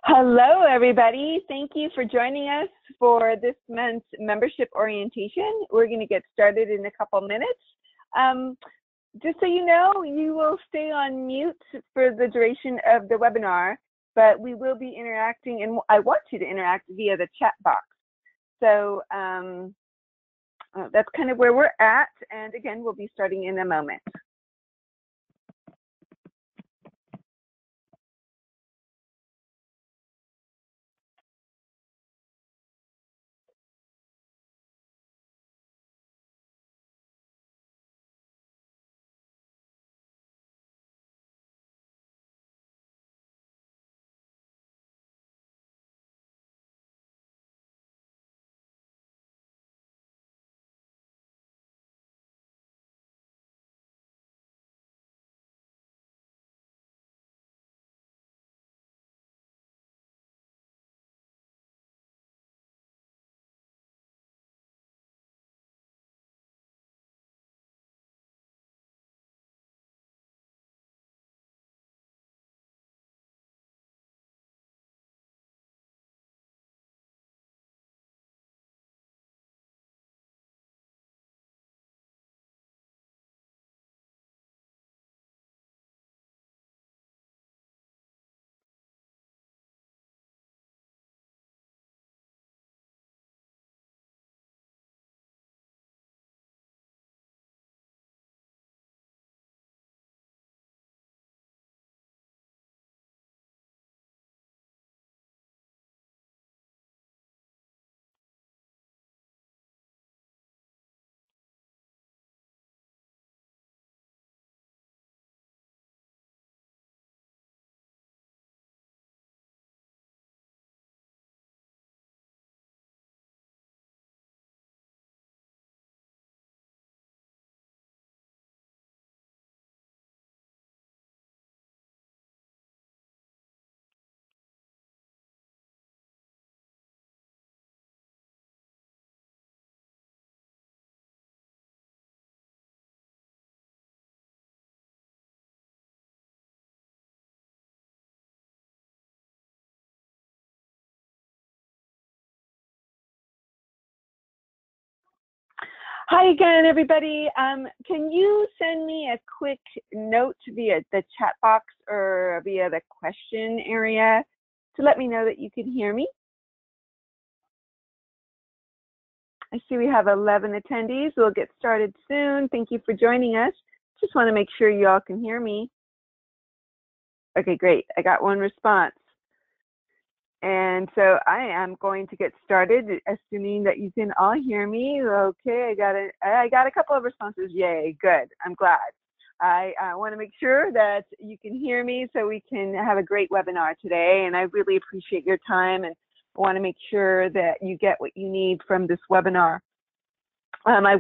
Hello, everybody. Thank you for joining us for this month's membership orientation. We're going to get started in a couple minutes. Just so you know, you will stay on mute for the duration of the webinar, but we will be interacting, and I want you to interact via the chat box. So that's kind of where we're at, and again, we'll be starting in a moment. Hi again, everybody. Can you send me a quick note via the chat box or via the question area to let me know that you can hear me? I see we have 11 attendees. We'll get started soon. Thank you for joining us. Just want to make sure you all can hear me. Okay, great. I got one response. And so I am going to get started, assuming that you can all hear me. Okay, I got a couple of responses. Yay, good. I'm glad. I want to make sure that you can hear me so we can have a great webinar today. And I really appreciate your time, and I want to make sure that you get what you need from this webinar. As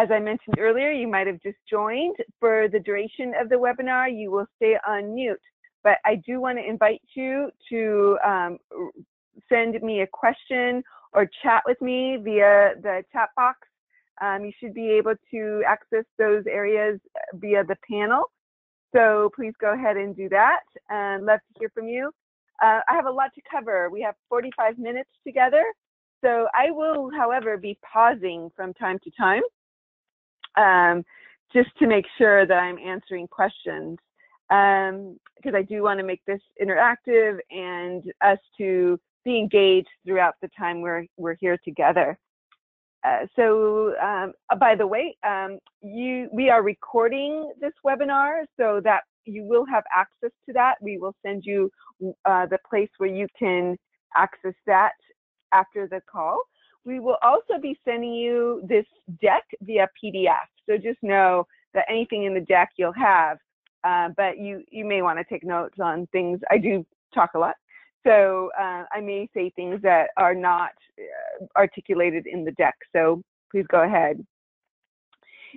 I mentioned earlier, you might have just joined. For the duration of the webinar, you will stay on mute. But I do want to invite you to send me a question or chat with me via the chat box. You should be able to access those areas via the panel. So please go ahead and do that. Love to hear from you. I have a lot to cover. We have 45 minutes together. So I will, however, be pausing from time to time just to make sure that I'm answering questions. Because I do want to make this interactive and us to be engaged throughout the time we're here together. By the way, we are recording this webinar so that you will have access to that. We will send you the place where you can access that after the call. We will also be sending you this deck via PDF. So just know that anything in the deck you'll have. But you may want to take notes on things. I do talk a lot, so I may say things that are not articulated in the deck, so please go ahead.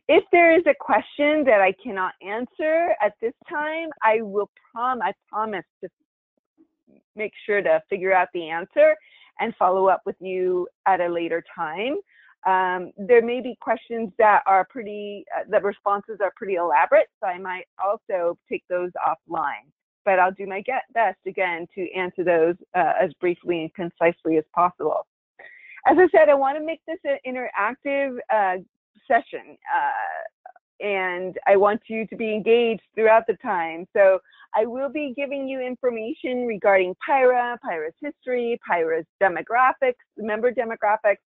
If there is a question that I cannot answer at this time, I promise to make sure to figure out the answer and follow up with you at a later time. There may be questions that are the responses are pretty elaborate, so I might also take those offline. but I'll do my best again to answer those as briefly and concisely as possible. As I said, I want to make this an interactive session, and I want you to be engaged throughout the time. So I will be giving you information regarding PIHRA, PIHRA's history, PIHRA's demographics, member demographics.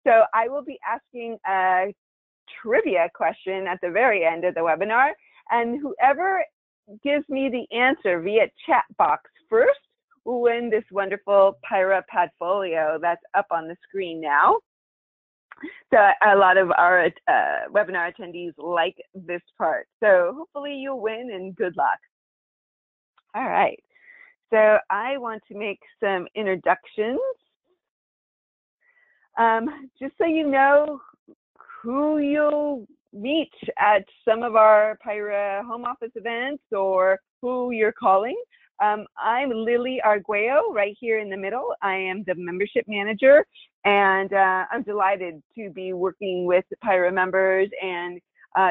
So I will be asking a trivia question at the very end of the webinar, and whoever gives me the answer via chat box first will win this wonderful PIHRA Padfolio that's up on the screen now. So a lot of our webinar attendees like this part. So hopefully you'll win, and good luck. All right. So I want to make some introductions. Just so you know who you'll meet at some of our PIHRA home office events or who you're calling. I'm Lily Arguello, right here in the middle. I am the membership manager, and I'm delighted to be working with PIHRA members. And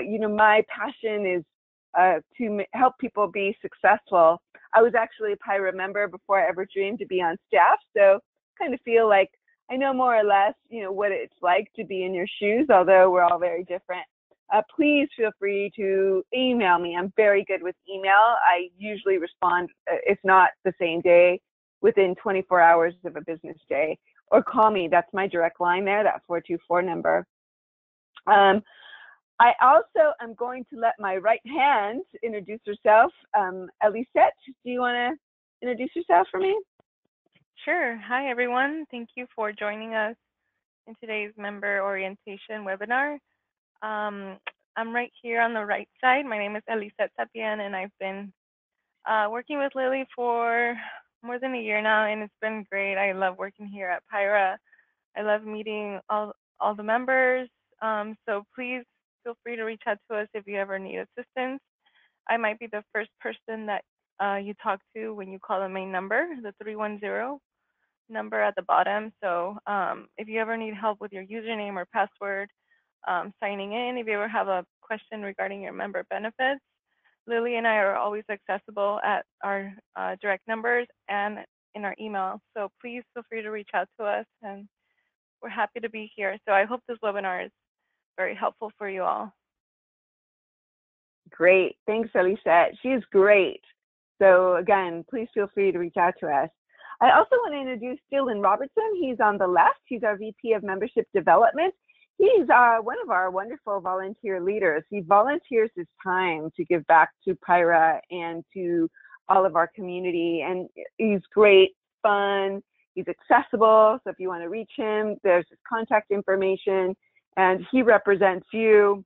you know, my passion is to help people be successful. I was actually a PIHRA member before I ever dreamed to be on staff, so kind of feel like I know more or less, you know, what it's like to be in your shoes, although we're all very different. Please feel free to email me. I'm very good with email. I usually respond, if not the same day, within 24 hours of a business day. Or call me. That's my direct line there, that 424 number. I also am going to let my right hand introduce herself. Elisette, do you want to introduce yourself for me? Sure. Hi, everyone. Thank you for joining us in today's member orientation webinar. I'm right here on the right side. My name is Elisette Sapien, and I've been working with Lily for more than a year now, and it's been great. I love working here at PIHRA. I love meeting all the members. So please feel free to reach out to us if you ever need assistance. I might be the first person that you talk to when you call the main number, the 310 number at the bottom. So if you ever need help with your username or password, signing in, if you ever have a question regarding your member benefits, Lily and I are always accessible at our direct numbers and in our email. So please feel free to reach out to us, and we're happy to be here. So I hope this webinar is very helpful for you all. Great. Thanks, Elisette. She is great. So again, please feel free to reach out to us. I also want to introduce Dylan Robertson. He's on the left. He's our VP of Membership Development. He's one of our wonderful volunteer leaders. He volunteers his time to give back to PIHRA and to all of our community. And he's great, fun, he's accessible. So if you want to reach him, there's his contact information. And he represents you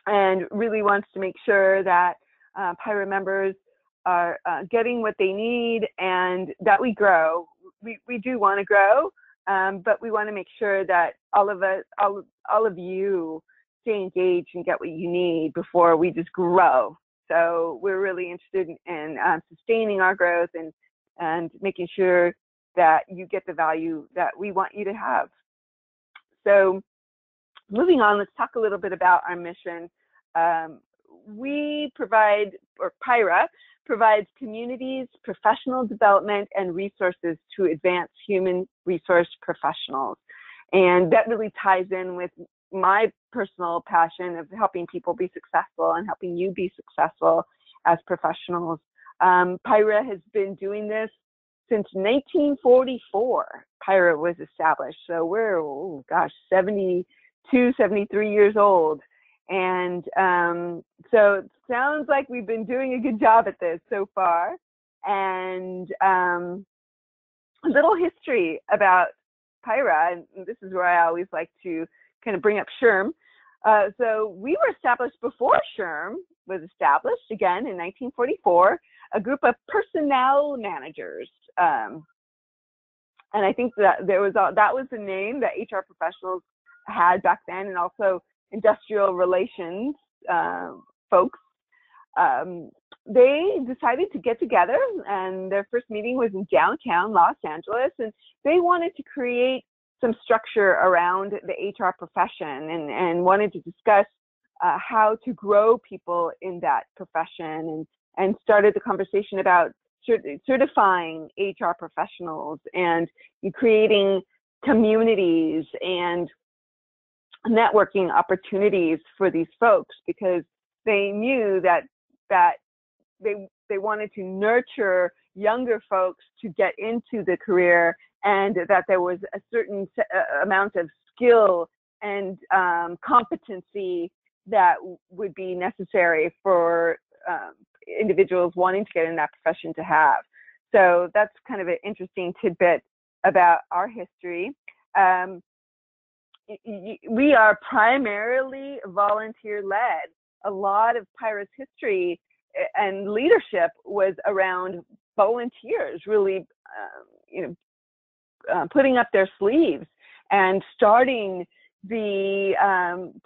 and really wants to make sure that PIHRA members are getting what they need and that we grow. We do want to grow, but we want to make sure that all of you stay engaged and get what you need before we just grow. So we're really interested in sustaining our growth and making sure that you get the value that we want you to have. So moving on, let's talk a little bit about our mission. We provide, or PIHRA provides communities, professional development, and resources to advance human resource professionals. And that really ties in with my personal passion of helping people be successful and helping you be successful as professionals. PIHRA has been doing this since 1944. PIHRA was established. So we're, oh gosh, 72, 73 years old. And so it sounds like we've been doing a good job at this so far. And a little history about PIHRA, and this is where I always like to kind of bring up SHRM. So we were established before SHRM was established, again in 1944, a group of personnel managers. And I think that that was the name that HR professionals had back then, and also industrial relations folks. They decided to get together, and their first meeting was in downtown Los Angeles, and they wanted to create some structure around the HR profession and wanted to discuss how to grow people in that profession and started the conversation about certifying HR professionals and creating communities and networking opportunities for these folks, because they knew that they wanted to nurture younger folks to get into the career, and that there was a certain amount of skill and competency that would be necessary for individuals wanting to get in that profession to have. So that's kind of an interesting tidbit about our history. We are primarily volunteer-led. A lot of PIHRA's history and leadership was around volunteers, really, putting up their sleeves and starting the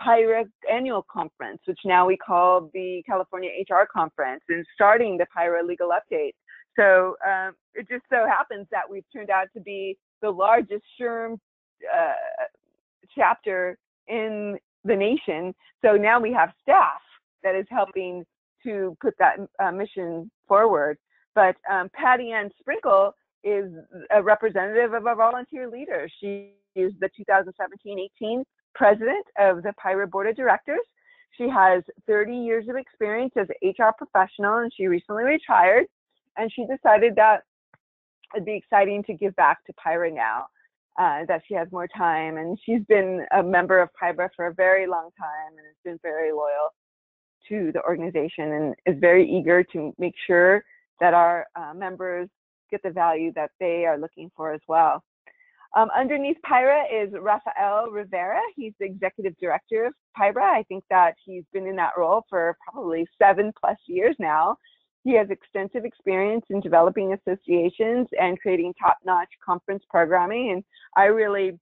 PIHRA annual conference, which now we call the California HR Conference, and starting the PIHRA Legal Update. So it just so happens that we've turned out to be the largest SHRM chapter in the nation. So now we have staff that is helping to put that mission forward. But Patty Ann Sprinkle is a representative of our volunteer leaders. She is the 2017-18 president of the PIHRA Board of Directors. She has 30 years of experience as an HR professional, and she recently retired. And she decided that it'd be exciting to give back to PIHRA now, that she has more time. And she's been a member of PIHRA for a very long time and has been very loyal to the organization and is very eager to make sure that our members get the value that they are looking for as well. Underneath PIHRA is Rafael Rivera. He's the executive director of PIHRA. I think that he's been in that role for probably 7+ years now. He has extensive experience in developing associations and creating top-notch conference programming, and I really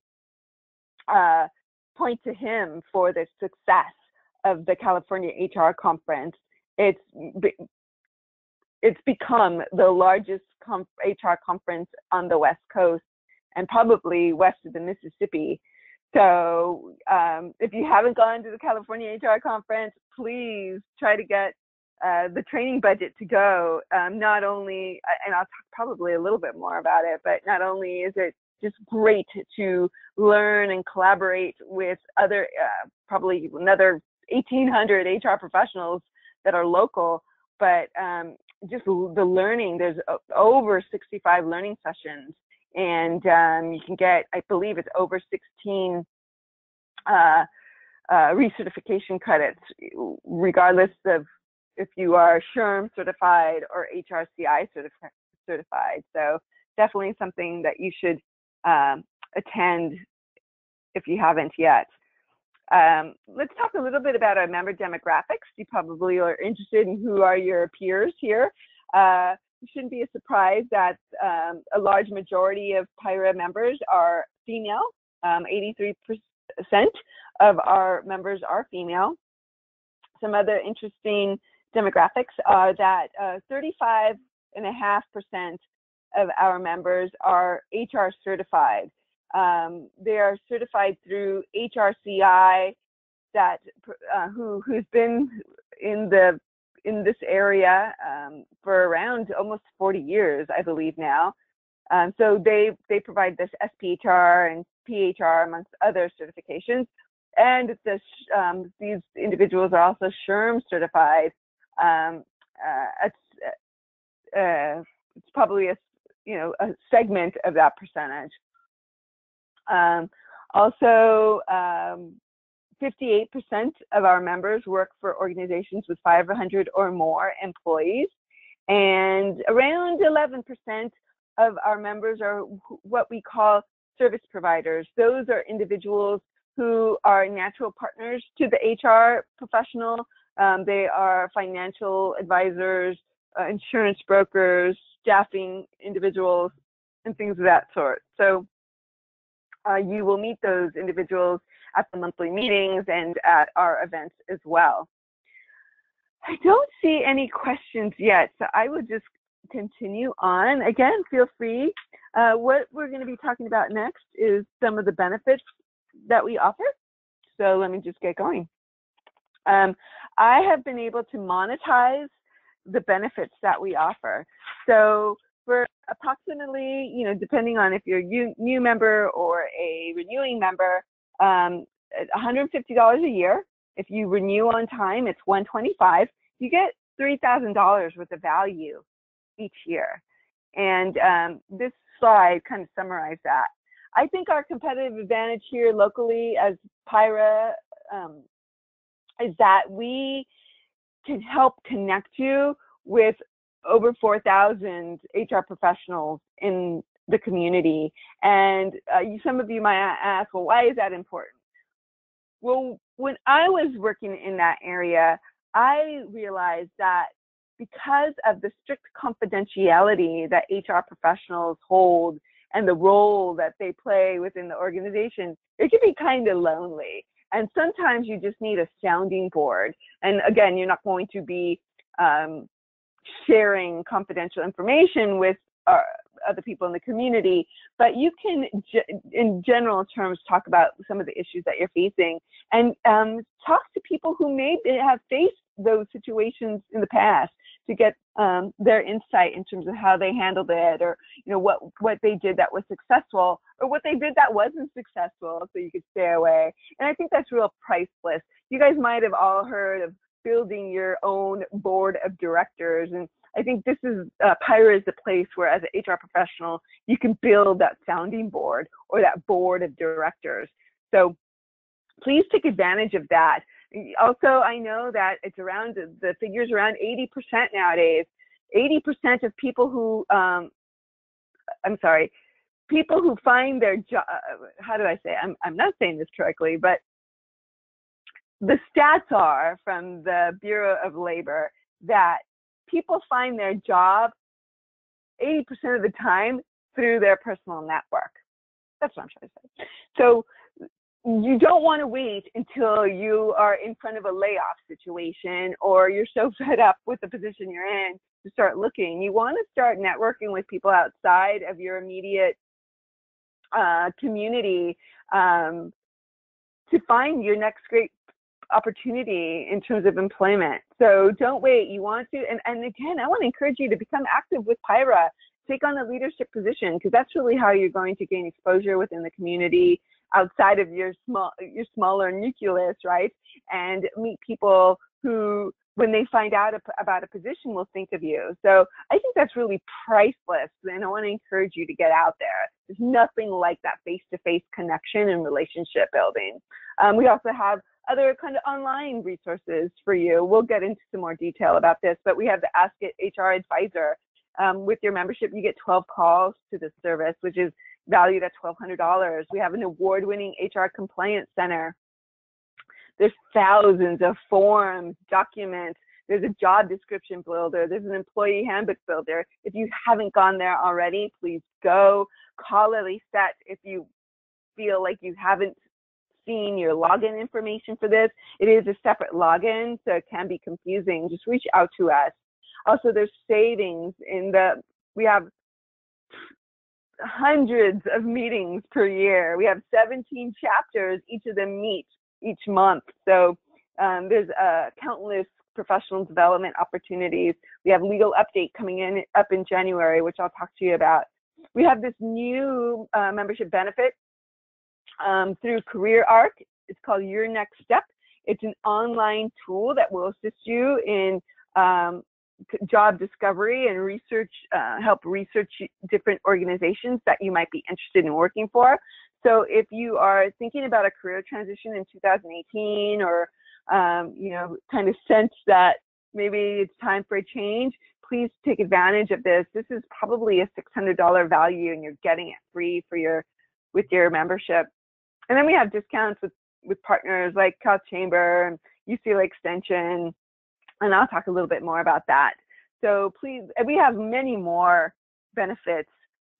point to him for the success of the California HR Conference. It's become the largest HR conference on the West Coast and probably west of the Mississippi. So if you haven't gone to the California HR Conference, please try to get the training budget to go. Not only, and I'll talk probably a little bit more about it, but not only is it just great to learn and collaborate with other, probably another 1,800 HR professionals that are local, but just the learning, there's over 65 learning sessions, and you can get, I believe it's over 16 recertification credits, regardless of if you are SHRM certified or HRCI certified. So definitely something that you should attend if you haven't yet. Let's talk a little bit about our member demographics. You probably are interested in who are your peers here. It shouldn't be a surprise that a large majority of PIHRA members are female. 83% of our members are female. Some other interesting demographics are that 35.5% of our members are HR certified. They are certified through HRCI, that who's been in this area for around almost 40 years, I believe now. So they provide this SPHR and PIHRA amongst other certifications, and these individuals are also SHRM certified. It's probably a segment of that percentage. Also, 58% of our members work for organizations with 500 or more employees, and around 11% of our members are what we call service providers. Those are individuals who are natural partners to the HR professional. They are financial advisors, insurance brokers, staffing individuals, and things of that sort. So you will meet those individuals at the monthly meetings and at our events as well. I don't see any questions yet, so I would just continue on. Again, feel free. What we're going to be talking about next is some of the benefits that we offer. So let me just get going. I have been able to monetize the benefits that we offer. So for approximately, depending on if you're a new member or a renewing member, $150 a year. If you renew on time, it's $125. You get $3,000 worth of value each year. And this slide kind of summarizes that. I think our competitive advantage here locally as PIHRA is that we can help connect you with over 4,000 HR professionals in the community. And some of you might ask, well, why is that important? Well, when I was working in that area, I realized that because of the strict confidentiality that HR professionals hold and the role that they play within the organization, it can be kind of lonely. And sometimes you just need a sounding board. And again, you're not going to be sharing confidential information with other people in the community, but you can, in general terms, talk about some of the issues that you're facing and talk to people who may have faced those situations in the past to get their insight in terms of how they handled it, or what they did that was successful, or what they did that wasn't successful, so you could stay away. And I think that's real priceless. You guys might have all heard of building your own board of directors, and I think this is PIHRA is the place where, as an HR professional, you can build that sounding board or that board of directors. So please take advantage of that. Also, I know that it's around, the figure's around 80% nowadays. 80% of people who, people who find their job, how do I say, I'm not saying this correctly, but the stats are from the Bureau of Labor that people find their job 80% of the time through their personal network. That's what I'm trying to say. So you don't want to wait until you are in front of a layoff situation or you're so fed up with the position you're in to start looking. You want to start networking with people outside of your immediate community to find your next great opportunity in terms of employment. So don't wait. You want to, and again, I want to encourage you to become active with PIHRA. Take on a leadership position, because that's really how you're going to gain exposure within the community outside of your smaller nucleus, right? And meet people who, when they find out about a position, will think of you. So I think that's really priceless, and I want to encourage you to get out there. There's nothing like that face-to-face connection and relationship building. We also have other kind of online resources for you. We'll get into some more detail about this, but we have the Ask It HR Advisor. With your membership, you get 12 calls to this service, which is valued at $1,200. We have an award-winning HR compliance center. There's thousands of forms, documents. There's a job description builder. There's an employee handbook builder. If you haven't gone there already, please go. Call Lisette if you feel like you haven't seen your login information for this. It is a separate login, so it can be confusing. Just reach out to us. Also, there's savings we have hundreds of meetings per year. We have 17 chapters. Each of them meet each month. So there's countless professional development opportunities. We have legal update coming up in January, which I'll talk to you about. We have this new membership benefit through CareerArc. It's called Your Next Step. It's an online tool that will assist you in job discovery and research, help research different organizations that you might be interested in working for. So if you are thinking about a career transition in 2018, or kind of sense that maybe it's time for a change, please take advantage of this. This is probably a $600 value, and you're getting it free with your membership. And then we have discounts with partners like Cal Chamber and UCLA Extension, and I'll talk a little bit more about that. So please, we have many more benefits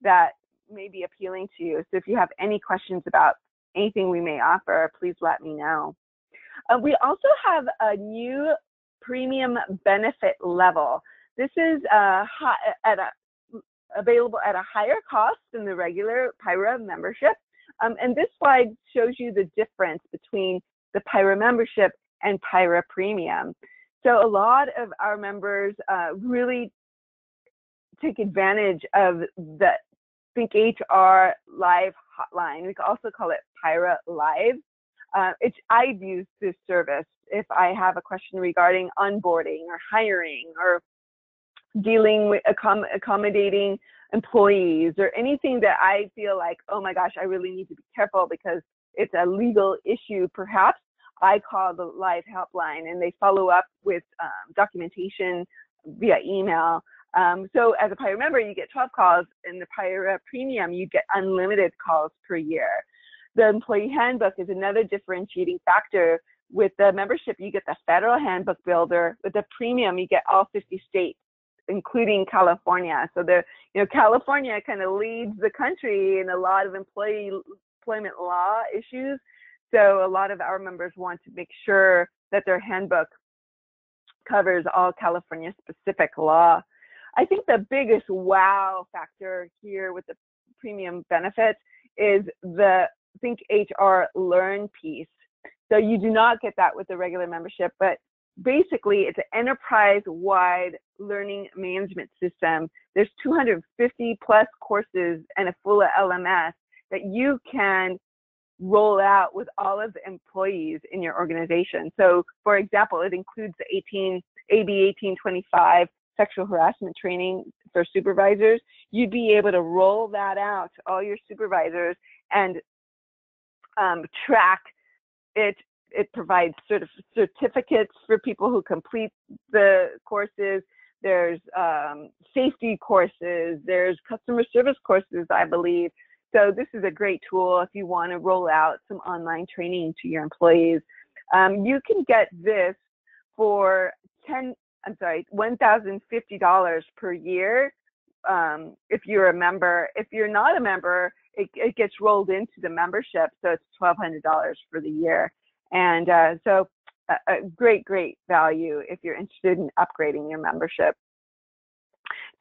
that may be appealing to you. So if you have any questions about anything we may offer, please let me know. We also have a new premium benefit level. This is available at a higher cost than the regular PIHRA membership. And this slide shows you the difference between the PIHRA membership and PIHRA Premium. So a lot of our members really take advantage of the Think HR Live hotline. We can also call it PIHRA Live. I've used this service if I have a question regarding onboarding or hiring or dealing with accommodating employees or anything that I feel like, oh my gosh, I really need to be careful because it's a legal issue perhaps. I call the live helpline and they follow up with documentation via email. So as a PIHRA member, you get 12 calls. In the PIHRA Premium, you get unlimited calls per year. The employee handbook is another differentiating factor. With the membership, you get the federal handbook builder. With the premium, you get all 50 states, including California. So California kind of leads the country in a lot of employment law issues. So a lot of our members want to make sure that their handbook covers all California specific law. I think the biggest wow factor here with the premium benefits is the Think HR Learn piece. So you do not get that with the regular membership, but basically it's an enterprise-wide learning management system. There's 250 plus courses and a full LMS that you can roll out with all of the employees in your organization. So for example, it includes the AB 1825 sexual harassment training for supervisors. You'd be able to roll that out to all your supervisors and track it. It provides certificates for people who complete the courses. There's safety courses. There's customer service courses, I believe. So this is a great tool if you want to roll out some online training to your employees. You can get this for $1,050 per year if you're a member. If you're not a member, it gets rolled into the membership, so it's $1,200 for the year. And so a great value if you're interested in upgrading your membership.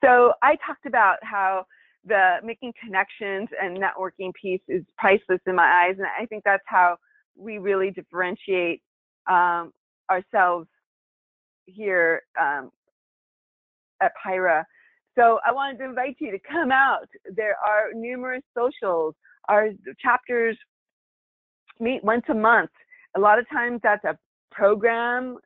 So I talked about how the making connections and networking piece is priceless in my eyes, and I think that's how we really differentiate ourselves here at PIHRA. So I wanted to invite you to come out. There are numerous socials. Our chapters meet once a month. A lot of times that's a program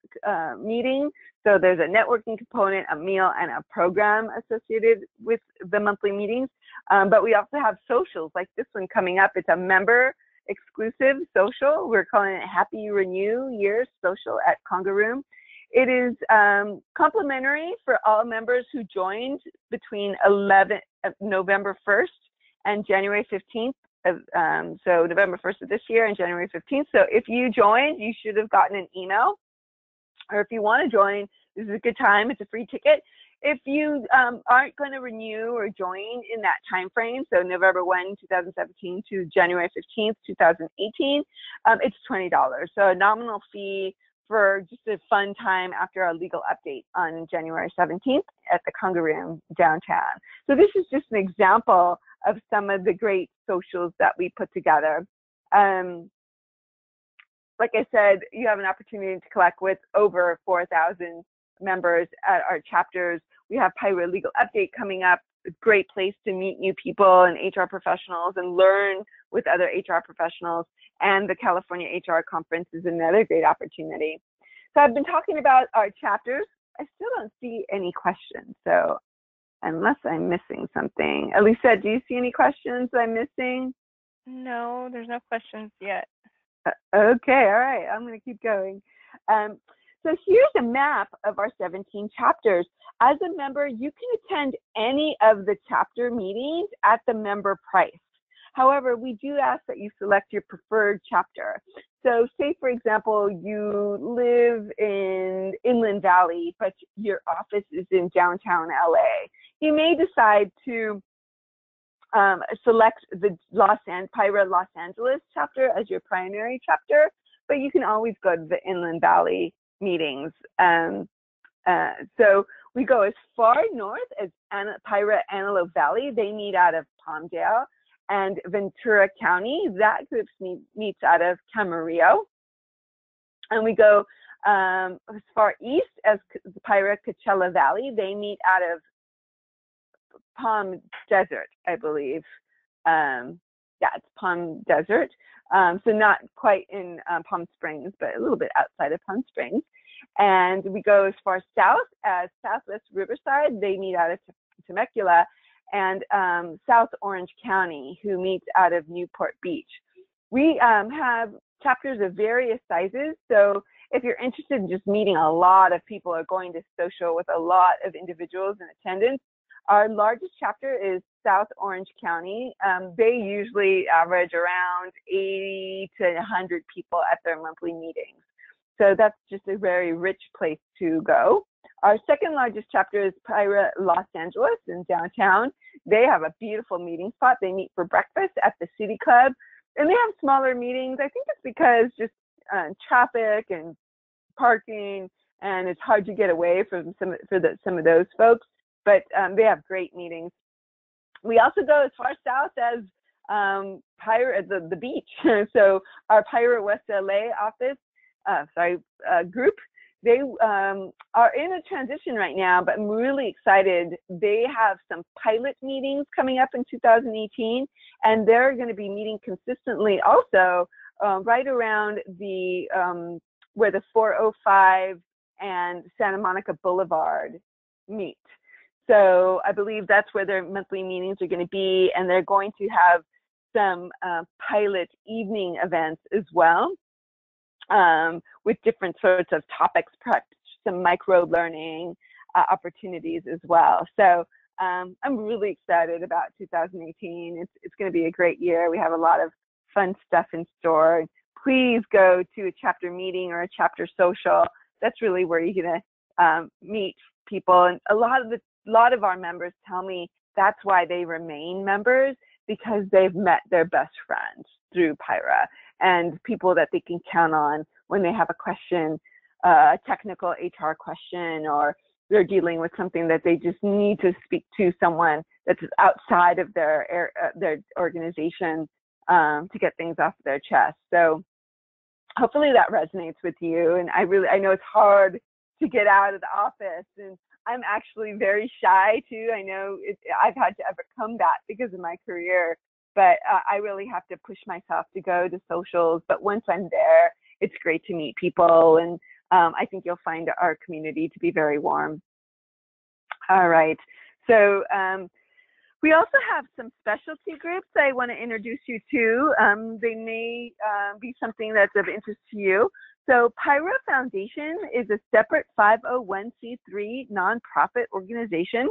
meeting. So there's a networking component, a meal, and a program associated with the monthly meetings. But we also have socials like this one coming up. It's a member exclusive social. We're calling it Happy Renew Year Social at Conga Room. It is complimentary for all members who joined between November 1st and January 15th. So November 1st of this year and January 15th. So if you joined, you should have gotten an email. Or if you want to join, this is a good time. It's a free ticket. If you aren't going to renew or join in that time frame, so November 1, 2017 to January 15th, 2018, it's $20. So a nominal fee for just a fun time after our legal update on January 17th at the Conga Room downtown. So this is just an example of some of the great socials that we put together. Like I said, you have an opportunity to collect with over 4,000 members at our chapters. We have PIHRA Legal Update coming up. A great place to meet new people and HR professionals and learn with other HR professionals. And the California HR Conference is another great opportunity. So I've been talking about our chapters. I still don't see any questions. So unless I'm missing something. Elisa, do you see any questions I'm missing? No, there's no questions yet. Okay, all right, I'm going to keep going. So here's a map of our 17 chapters. As a member, you can attend any of the chapter meetings at the member price. However, we do ask that you select your preferred chapter. So say, for example, you live in Inland Valley, but your office is in downtown LA. You may decide to select the PIHRA Los Angeles chapter as your primary chapter, but you can always go to the Inland Valley meetings. So we go as far north as PIHRA Antelope Valley. They meet out of Palmdale, and Ventura County, that group meets out of Camarillo. And we go As far east as PIHRA Coachella Valley, they meet out of Palm Desert, I believe. Yeah, it's Palm Desert. So not quite in Palm Springs, but a little bit outside of Palm Springs. And we go as far south as Southwest Riverside. They meet out of Temecula, and South Orange County, who meets out of Newport Beach. We have chapters of various sizes. So if you're interested in just meeting a lot of people or going to social with a lot of individuals in attendance, our largest chapter is South Orange County. They usually average around 80 to 100 people at their monthly meetings. So that's just a very rich place to go. Our second largest chapter is PIHRA Los Angeles in downtown. They have a beautiful meeting spot. They meet for breakfast at the City Club, and they have smaller meetings. I think it's because just traffic and parking, and it's hard to get away from some of those folks. But they have great meetings. We also go as far south as PIHRA, the beach. So our PIHRA West LA office, group, they are in a transition right now, but I'm really excited. They have some pilot meetings coming up in 2018, and they're going to be meeting consistently also right around the where the 405 and Santa Monica Boulevard meet. So I believe that's where their monthly meetings are going to be, and they're going to have some pilot evening events as well, with different sorts of topics, perhaps some micro learning opportunities as well. So I'm really excited about 2018. It's going to be a great year. We have a lot of fun stuff in store. Please go to a chapter meeting or a chapter social. That's really where you're going to meet people. And a lot of our members tell me that's why they remain members, because they've met their best friends through PIHRA and people that they can count on when they have a question, a technical HR question, or they're dealing with something that they just need to speak to someone that's outside of their organization to get things off their chest. So hopefully that resonates with you. And I know it's hard to get out of the office, and I'm actually very shy too. I know I've had to overcome that because of my career, but I really have to push myself to go to socials. But once I'm there, it's great to meet people, and I think you'll find our community to be very warm. All right, so we also have some specialty groups I want to introduce you to. They may be something that's of interest to you. So PIHRA Foundation is a separate 501c3 nonprofit organization,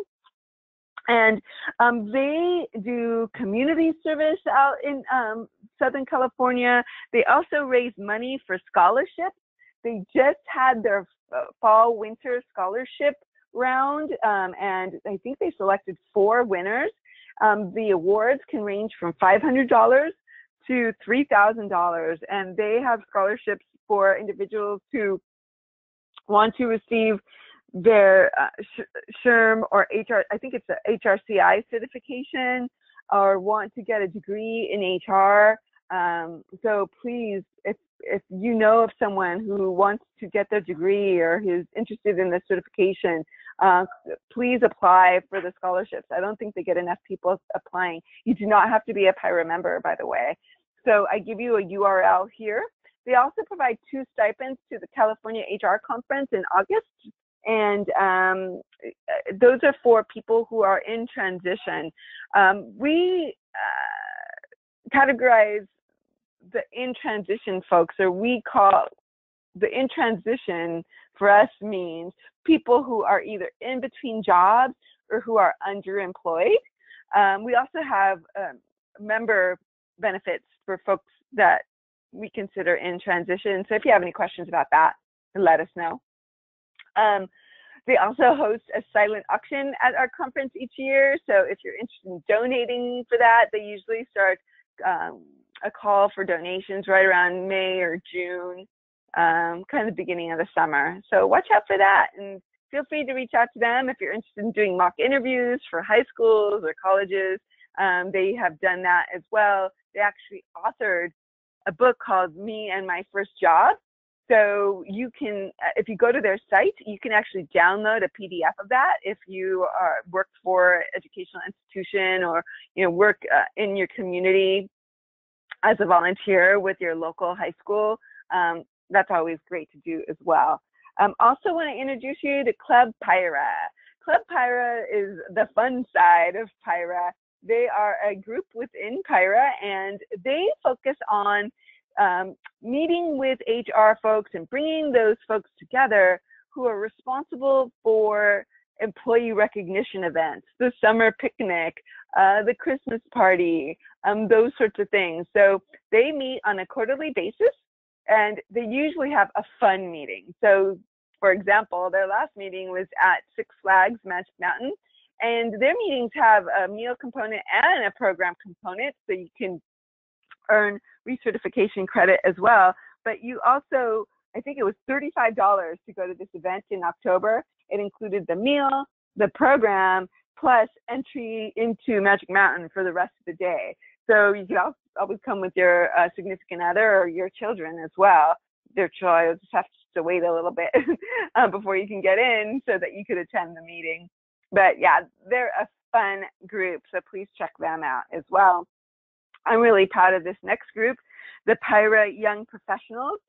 and they do community service out in Southern California. They also raise money for scholarships. They just had their fall-winter scholarship round, and I think they selected 4 winners. The awards can range from $500 to $3,000, and they have scholarships for individuals who want to receive their SHRM or I think it's a HRCI certification, or want to get a degree in HR. So please, if you know of someone who wants to get their degree or who's interested in the certification, please apply for the scholarships. I don't think they get enough people applying. You do not have to be a PIHRA member, by the way. So I give you a URL here. They also provide 2 stipends to the California HR conference in August. And those are for people who are in transition. We categorize the in transition folks, or we call the in transition for us means people who are either in between jobs or who are underemployed. We also have member benefits for folks that we consider in transition. So if you have any questions about that, let us know. They also host a silent auction at our conference each year. So if you're interested in donating for that, they usually start a call for donations right around May or June, kind of the beginning of the summer. So watch out for that, and feel free to reach out to them if you're interested in doing mock interviews for high schools or colleges. They have done that as well. They actually authored a book called Me and My First Job. So you can, if you go to their site, you can actually download a PDF of that if you work for an educational institution or work in your community as a volunteer with your local high school. That's always great to do as well. Also want to introduce you to Club PIHRA. Club PIHRA is the fun side of PIHRA. They are a group within PIHRA, and they focus on meeting with HR folks and bringing those folks together who are responsible for employee recognition events, the summer picnic, the Christmas party, those sorts of things. So they meet on a quarterly basis, and they usually have a fun meeting. So for example, their last meeting was at Six Flags Magic Mountain, and their meetings have a meal component and a program component, so you can earn recertification credit as well. But you also, I think it was $35 to go to this event in October. It included the meal, the program, plus entry into Magic Mountain for the rest of the day. So you could always come with your significant other or your children as well. Their child just have to wait a little bit before you can get in so that you could attend the meeting. But yeah, they're a fun group, so please check them out as well. I'm really proud of this next group, the PIHRA Young Professionals.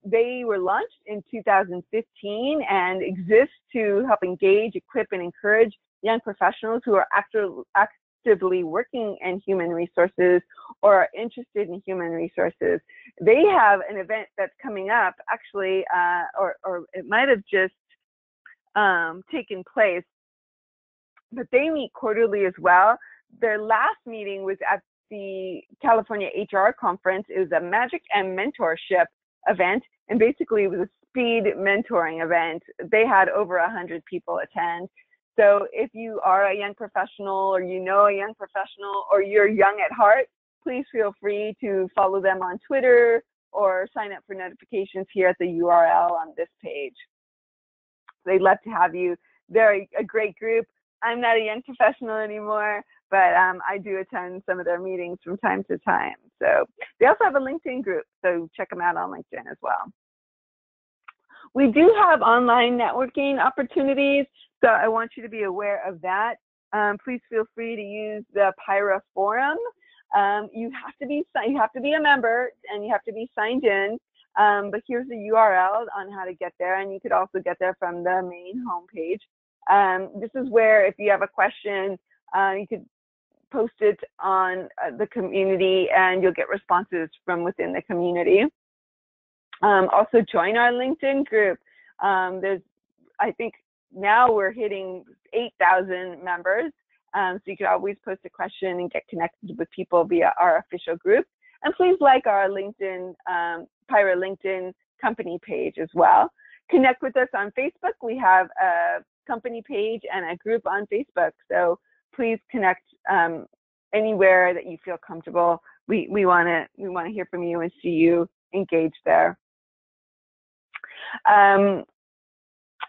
They were launched in 2015 and exist to help engage, equip, and encourage young professionals who are actively working in human resources or are interested in human resources. They have an event that's coming up, actually, or it might have just taken place, but they meet quarterly as well. Their last meeting was at the California HR conference. It was a magic and mentorship event, and basically it was a speed mentoring event. They had over 100 people attend. So if you are a young professional, or you know a young professional, or you're young at heart, please feel free to follow them on Twitter or sign up for notifications here at the URL on this page. They'd love to have you. They're a great group. I'm not a young professional anymore, but I do attend some of their meetings from time to time. So they also have a LinkedIn group, so check them out on LinkedIn as well. We do have online networking opportunities, so I want you to be aware of that. Please feel free to use the PIHRA forum. You have to be a member, and you have to be signed in. But here's the URL on how to get there, and you could also get there from the main homepage. This is where, if you have a question, you could post it on the community, and you'll get responses from within the community. Also join our LinkedIn group. I think now we're hitting 8,000 members. So you could always post a question and get connected with people via our official group. And please like our LinkedIn, PIHRA LinkedIn company page as well. Connect with us on Facebook. We have a company page and a group on Facebook. So please connect anywhere that you feel comfortable. We want to hear from you and see you engaged there.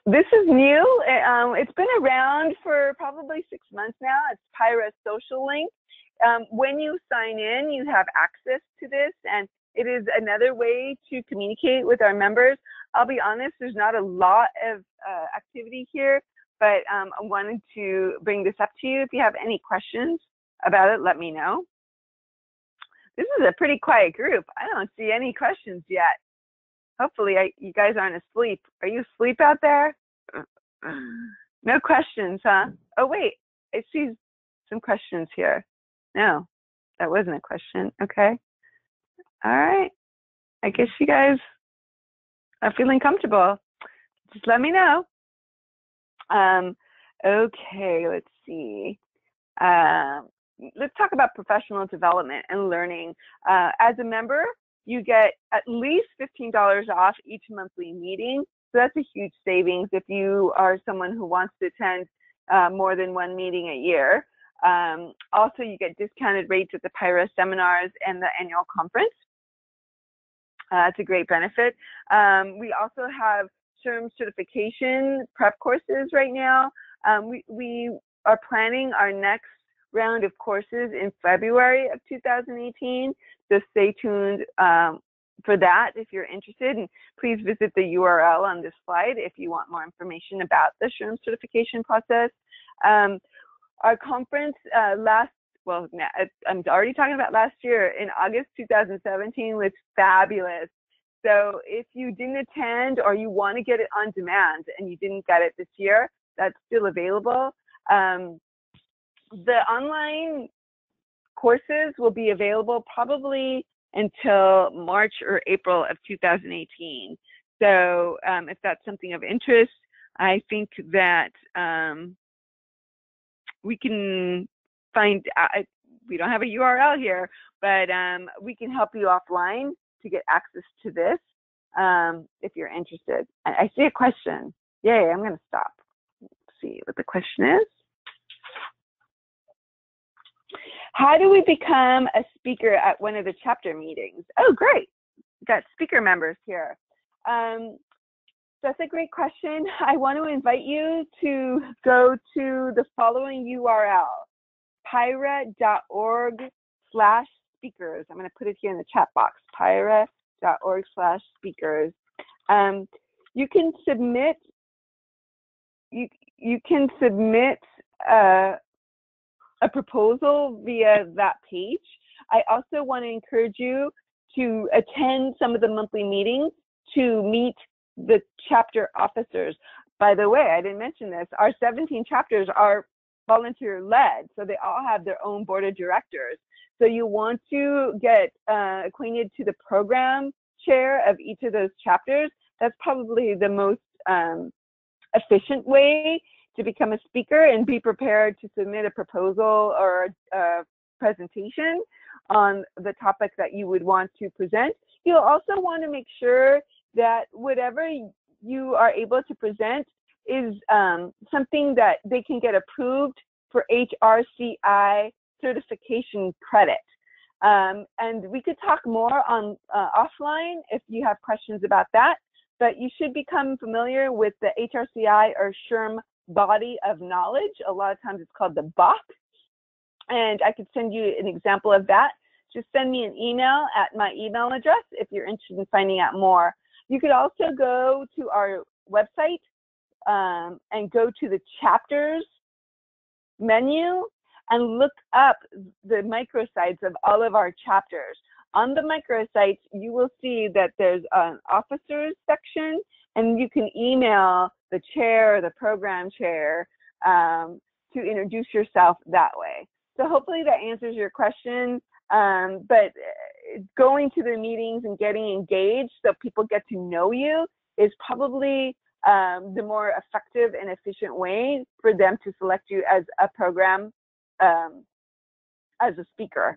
This is new. It's been around for probably 6 months now. It's PIHRA Social Link. When you sign in, you have access to this, and it is another way to communicate with our members. I'll be honest, there's not a lot of activity here, but I wanted to bring this up to you. If you have any questions about it, let me know. This is a pretty quiet group. I don't see any questions yet. Hopefully you guys aren't asleep. Are you asleep out there? No questions, huh? Oh wait, I see some questions here. No, that wasn't a question. Okay. All right. I guess you guys are feeling comfortable. Just let me know. Okay, let's see. Let's talk about professional development and learning. As a member, you get at least $15 off each monthly meeting. So that's a huge savings if you are someone who wants to attend more than one meeting a year. Also, you get discounted rates at the PIHRA seminars and the annual conference. It's a great benefit. We also have SHRM certification prep courses right now. We are planning our next round of courses in February of 2018. So stay tuned for that if you're interested. And please visit the URL on this slide if you want more information about the SHRM certification process. Our conference I'm already talking about last year, in August 2017, was fabulous. So if you didn't attend or you want to get it on demand and you didn't get it this year, that's still available. The online courses will be available probably until March or April of 2018. So if that's something of interest, I think that we can find, we don't have a URL here, but we can help you offline to get access to this if you're interested. I see a question. Yay, I'm going to stop. Let's see what the question is. How do we become a speaker at one of the chapter meetings? Oh, great. We've got speaker members here. That's a great question. I want to invite you to go to the following URL, PIHRA.org/speakers. I'm going to put it here in the chat box, PIHRA.org/speakers. You can submit a proposal via that page. I also want to encourage you to attend some of the monthly meetings to meet the chapter officers. By the way, I didn't mention this, our 17 chapters are volunteer-led, so they all have their own board of directors. So you want to get acquainted to the program chair of each of those chapters. That's probably the most efficient way to become a speaker, and be prepared to submit a proposal or a presentation on the topic that you would want to present. You'll also want to make sure that whatever you are able to present is something that they can get approved for HRCI certification credit. And we could talk more on offline if you have questions about that, but you should become familiar with the HRCI or SHRM body of knowledge. A lot of times it's called the BOK, and I could send you an example of that. Just send me an email at my email address if you're interested in finding out more. You could also go to our website and go to the chapters menu and look up the microsites of all of our chapters. On the microsites, you will see that there's an officers section, and you can email the chair or the program chair to introduce yourself that way. So hopefully that answers your question. But going to the meetings and getting engaged so people get to know you is probably the more effective and efficient way for them to select you as a program, as a speaker.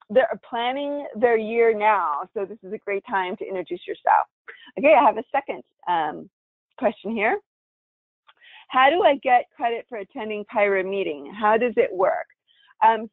They're planning their year now, so this is a great time to introduce yourself. Okay, I have a second question here. How do I get credit for attending PIHRA meeting? How does it work?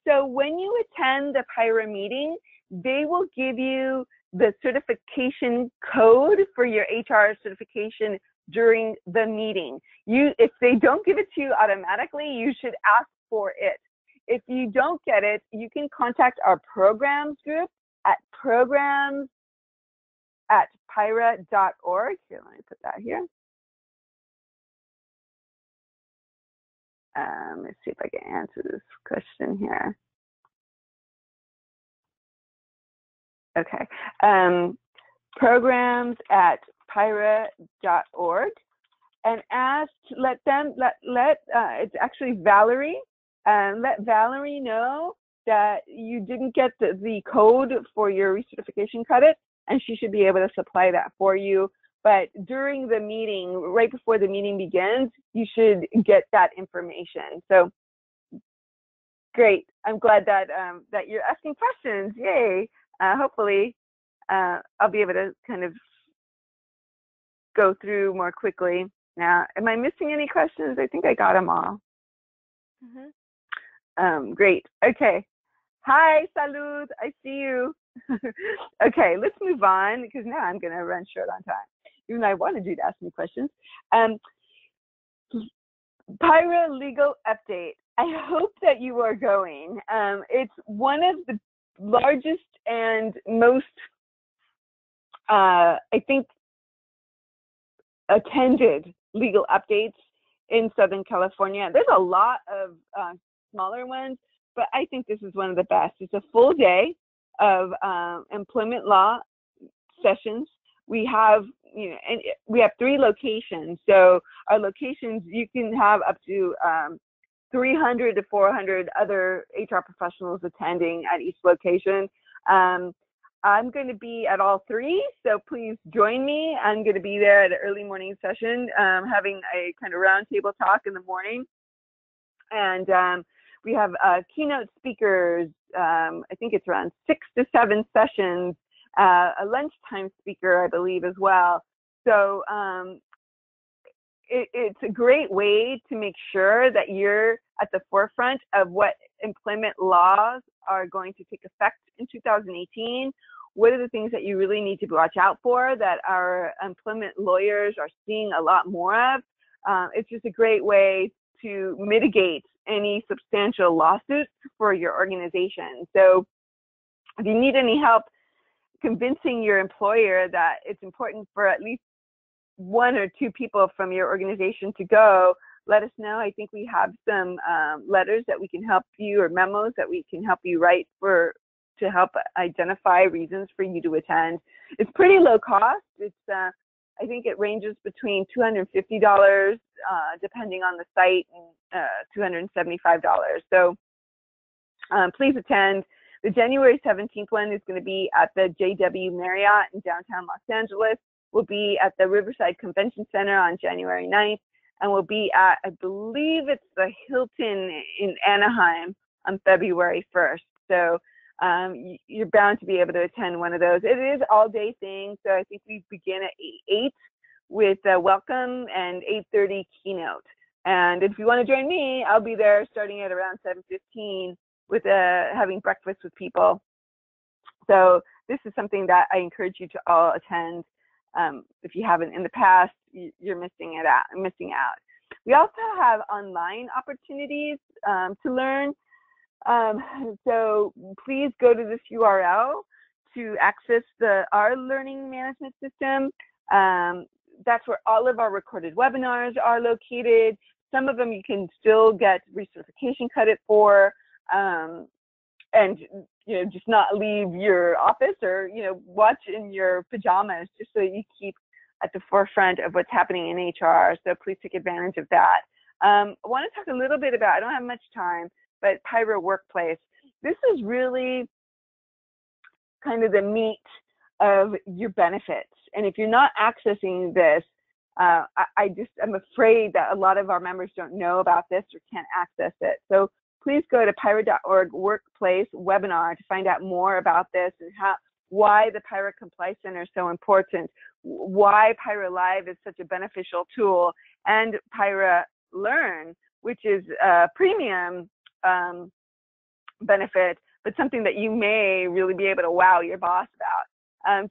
So when you attend the PIHRA meeting, they will give you the certification code for your HR certification during the meeting. If they don't give it to you automatically, you should ask for it. If you don't get it, you can contact our programs group at programs@PIHRA.org. Here, let me put that here. Let's see if I can answer this question here. Okay, programs@PIHRA.org, and it's actually Valerie, let Valerie know that you didn't get the code for your recertification credit, and she should be able to supply that for you. But during the meeting, right before the meeting begins, you should get that information. So great. I'm glad that that you're asking questions. Yay. Hopefully, I'll be able to kind of go through more quickly. Now, am I missing any questions? I think I got them all. Great. Okay. Hi, Salud. I see you. Okay, let's move on because now I'm going to run short on time. Even though I wanted you to ask me questions. PIHRA legal update. I hope that you are going. It's one of the largest and most I think, attended legal updates in Southern California. There's a lot of smaller ones, but I think this is one of the best. It's a full day of employment law sessions. We have, and we have 3 locations. So our locations, you can have up to 300 to 400 other HR professionals attending at each location. I'm going to be at all 3, so please join me. I'm going to be there at an early morning session, having a kind of roundtable talk in the morning. And we have keynote speakers. I think it's around 6 to 7 sessions, a lunchtime speaker, I believe, as well. So it's a great way to make sure that you're at the forefront of what employment laws are going to take effect in 2018. What are the things that you really need to watch out for that our employment lawyers are seeing a lot more of? It's just a great way to mitigate any substantial lawsuits for your organization. So if you need any help convincing your employer that it's important for at least 1 or 2 people from your organization to go, let us know. I think we have some letters that we can help you, or memos that we can help you write to help identify reasons for you to attend. It's pretty low cost. It's I think it ranges between $250 depending on the site, and $275. So please attend. The January 17th one is going to be at the JW Marriott in downtown Los Angeles. We'll be at the Riverside Convention Center on January 9th, and we'll be at, I believe it's the Hilton in Anaheim on February 1st. So you're bound to be able to attend one of those. It is all-day thing, so I think we begin at 8 with welcome and 8:30 keynote. And if you want to join me, I'll be there starting at around 7:15 with having breakfast with people. So this is something that I encourage you to all attend. If you haven't in the past, you're missing out. We also have online opportunities to learn. So please go to this URL to access our learning management system. That's where all of our recorded webinars are located. Some of them you can still get recertification credit for, and just not leave your office, or watch in your pajamas, just so you keep at the forefront of what's happening in HR. So please take advantage of that. I want to talk a little bit about, I don't have much time, but PIHRA Workplace. This is really kind of the meat of your benefits. And if you're not accessing this, I'm afraid that a lot of our members don't know about this or can't access it. So please go to PIHRA.org Workplace webinar to find out more about this, and why the PIHRA Compliance Center is so important, why PIHRA Live is such a beneficial tool, and PIHRA Learn, which is a premium benefit, but something that you may really be able to wow your boss about.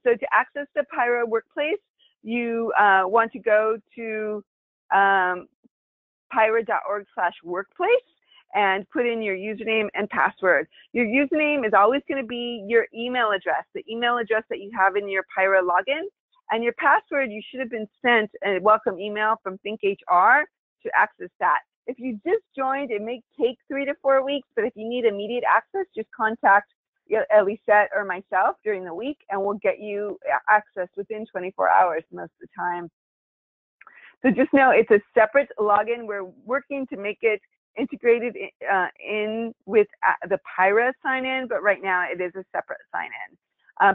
So to access the PIHRA Workplace, you want to go to PIHRA.org/workplace and put in your username and password. Your username is always going to be your email address, the email address that you have in your PIHRA login, and your password, you should have been sent a welcome email from ThinkHR to access that. If you just joined, it may take 3 to 4 weeks, but if you need immediate access, just contact Elisette or myself during the week, and we'll get you access within 24 hours most of the time. So just know it's a separate login. We're working to make it integrated in with the PIHRA sign-in, but right now it is a separate sign-in.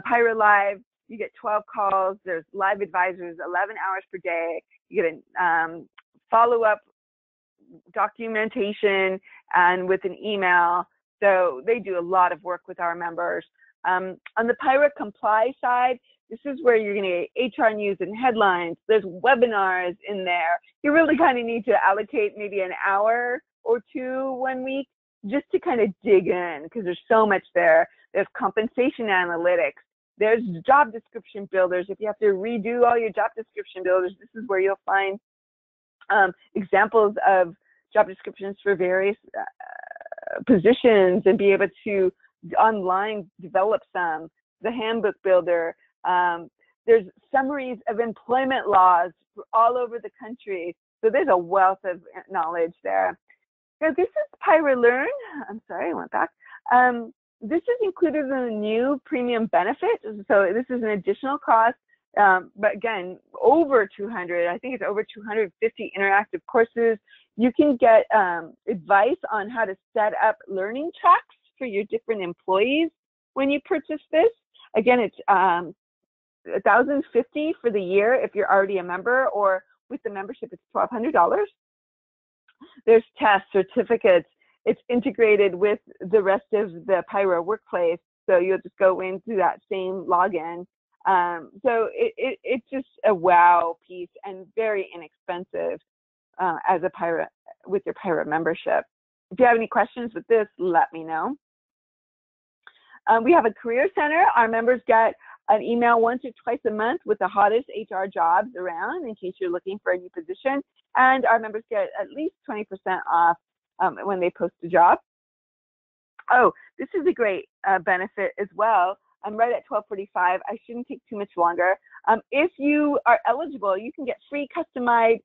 PIHRA Live, you get 12 calls. There's live advisors 11 hours per day. You get a follow-up documentation and with an email. So they do a lot of work with our members. On the PIHRA Comply side, this is where you're going to get HR news and headlines. There's webinars in there. You really kind of need to allocate maybe an hour or 2 1 week just to kind of dig in, because there's so much there. There's compensation analytics. There's job description builders. If you have to redo all your job description builders, this is where you'll find examples of job descriptions for various positions and be able to online develop some. The handbook builder. There's summaries of employment laws all over the country. So there's a wealth of knowledge there. Now this is PIHRA Learn. I'm sorry, I went back. This is included in the new premium benefit. So this is an additional cost. But again, over 200, I think it's over 250 interactive courses. You can get advice on how to set up learning tracks for your different employees when you purchase this. Again, it's $1,050 for the year if you're already a member, or with the membership, it's $1,200. There's tests, certificates. It's integrated with the rest of the PIHRA workplace, so you'll just go in through that same login. So it's just a wow piece and very inexpensive as a PIHRA, with your PIHRA membership. If you have any questions with this, let me know. We have a career center. Our members get an email once or twice a month with the hottest HR jobs around in case you're looking for a new position. And our members get at least 20% off when they post a job. Oh, this is a great benefit as well. I'm right at 12:45. I shouldn't take too much longer. If you are eligible, you can get free customized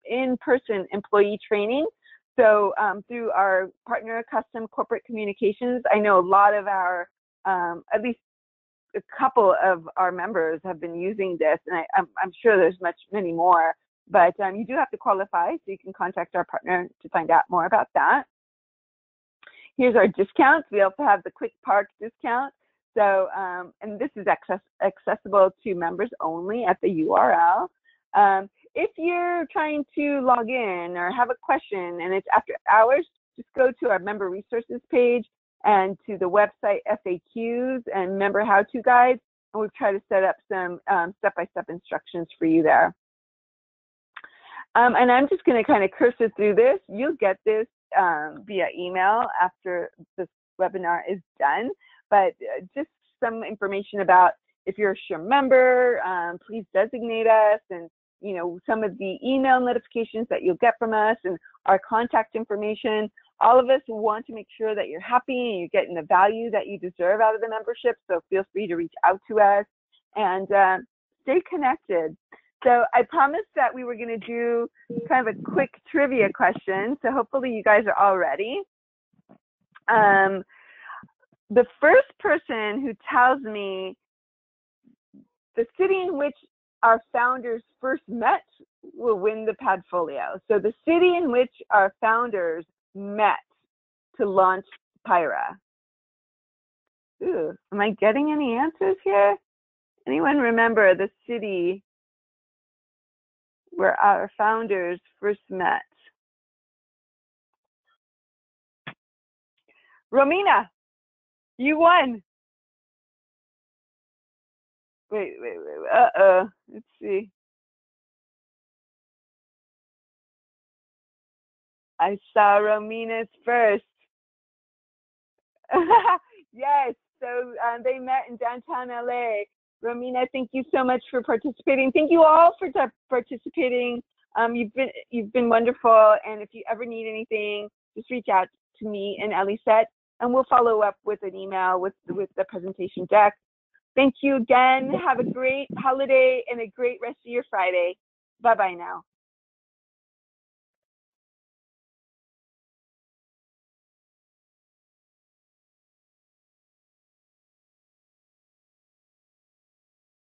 in-person employee training. So through our partner Custom Corporate Communications, I know a lot of our, at least a couple of our members have been using this, and I'm sure there's many more, but you do have to qualify, so you can contact our partner to find out more about that. Here's our discounts. We also have the Quick Park discount. So, and this is accessible to members only at the URL. If you're trying to log in or have a question and it's after hours, just go to our member resources page and to the website FAQs and member how-to guides, and we've tried to set up some step-by-step instructions for you there. And I'm just going to kind of cursor through this. You'll get this via email after this webinar is done, but just some information about if you're a SURE member, please designate us, and some of the email notifications that you'll get from us and our contact information. All of us want to make sure that you're happy and you're getting the value that you deserve out of the membership, so feel free to reach out to us and stay connected. So I promised that we were going to do kind of a quick trivia question, so hopefully you guys are all ready. The first person who tells me the city in which our founders first met will win the Padfolio. So the city in which our founders met to launch PIHRA. Ooh, am I getting any answers here? Anyone remember the city where our founders first met? Romina, you won. Wait. Uh-oh. Let's see. I saw Romina's first. Yes, so they met in downtown LA. Romina, thank you so much for participating. Thank you all for participating. You've been wonderful, and if you ever need anything, just reach out to me and Elisette, and we'll follow up with an email with the presentation deck. Thank you again. Have a great holiday and a great rest of your Friday. Bye-bye now.